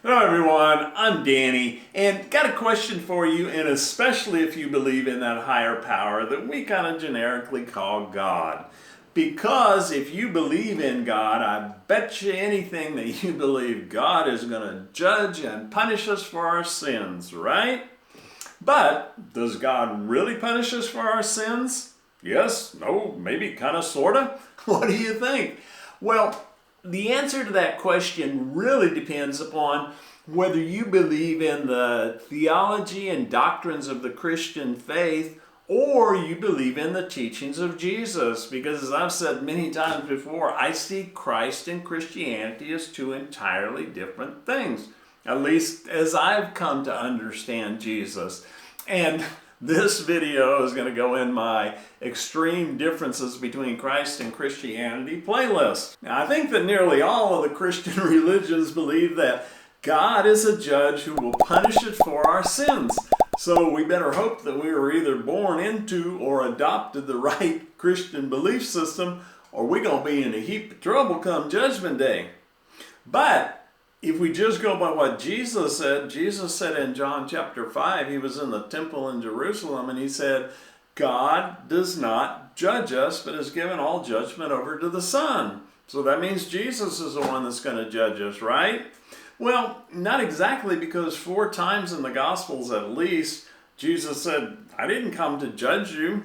Hello everyone, I'm Danny, and got a question for you, and especially if you believe in that higher power that we kind of generically call God. Because if you believe in God, I bet you anything that you believe God is going to judge and punish us for our sins, right? But does God really punish us for our sins? Yes, no, maybe, kind of, sort of? What do you think? Well, the answer to that question really depends upon whether you believe in the theology and doctrines of the Christian faith or you believe in the teachings of Jesus. Because as I've said many times before, I see Christ and Christianity as two entirely different things, at least as I've come to understand Jesus. And this video is going to go in my extreme differences between Christ and Christianity playlist. Now, I think that nearly all of the Christian religions believe that God is a judge who will punish us for our sins. So we better hope that we were either born into or adopted the right Christian belief system, or we're going to be in a heap of trouble come Judgment Day. But if we just go by what Jesus said in John chapter 5, he was in the temple in Jerusalem and he said, God does not judge us, but has given all judgment over to the Son. So that means Jesus is the one that's going to judge us, right? Well, not exactly, because 4 times in the Gospels at least, Jesus said, I didn't come to judge you.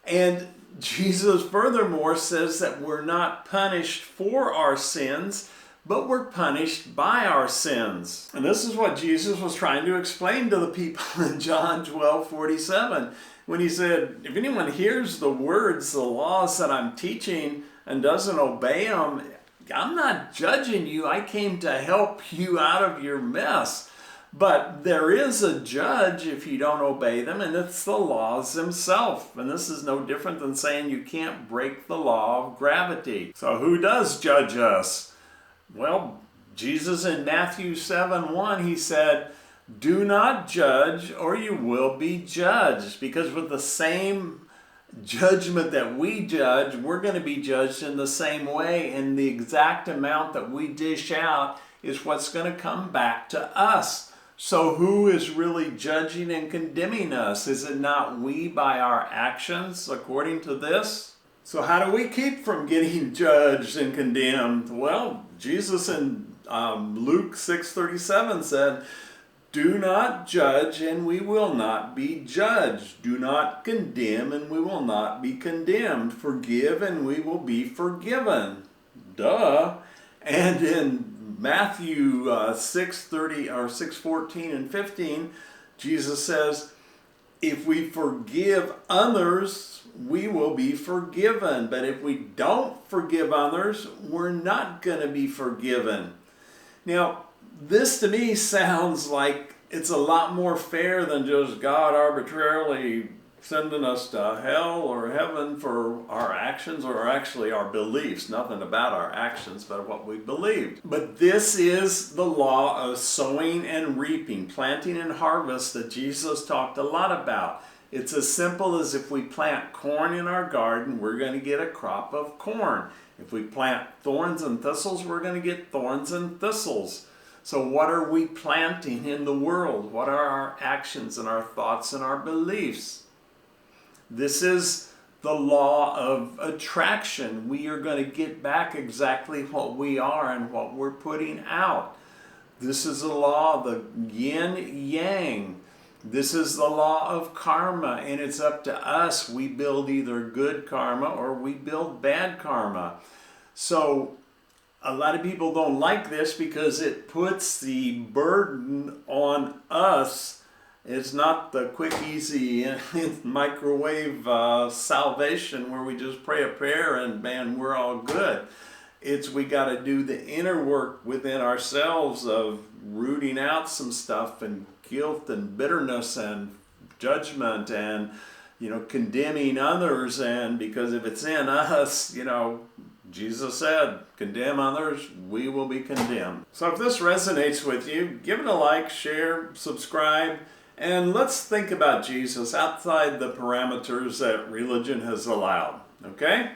And Jesus furthermore says that we're not punished for our sins, but we're punished by our sins. And this is what Jesus was trying to explain to the people in John 12:47, when he said, if anyone hears the words, the laws that I'm teaching and doesn't obey them, I'm not judging you. I came to help you out of your mess. But there is a judge if you don't obey them, and it's the laws themselves. And this is no different than saying you can't break the law of gravity. So who does judge us? Well, Jesus in Matthew 7:1, he said, do not judge or you will be judged. Because with the same judgment that we judge, we're going to be judged in the same way. And the exact amount that we dish out is what's going to come back to us. So who is really judging and condemning us? Is it not we by our actions according to this? So how do we keep from getting judged and condemned? Well, Jesus in Luke 6:37 said, do not judge and we will not be judged. Do not condemn and we will not be condemned. Forgive and we will be forgiven. Duh. And in Matthew 6:30 or 6:14 and 15, Jesus says, if we forgive others, we will be forgiven. But if we don't forgive others, we're not going to be forgiven. Now, this to me sounds like it's a lot more fair than just God arbitrarily sending us to hell or heaven for our actions, or actually our beliefs. Nothing about our actions, but what we believed. But this is the law of sowing and reaping, planting and harvest that Jesus talked a lot about. It's as simple as if we plant corn in our garden, we're going to get a crop of corn. If we plant thorns and thistles, we're going to get thorns and thistles. So what are we planting in the world? What are our actions and our thoughts and our beliefs? This is the law of attraction. We are going to get back exactly what we are and what we're putting out. This is the law of the yin yang. This is the law of karma, and it's up to us. We build either good karma or we build bad karma. So a lot of people don't like this because it puts the burden on us. It's not the quick, easy microwave salvation where we just pray a prayer and man, we're all good. It's we got to do the inner work within ourselves of rooting out some stuff and guilt and bitterness and judgment and, condemning others. And because if it's in us, Jesus said, condemn others, we will be condemned. So if this resonates with you, give it a like, share, subscribe, and let's think about Jesus outside the parameters that religion has allowed, okay?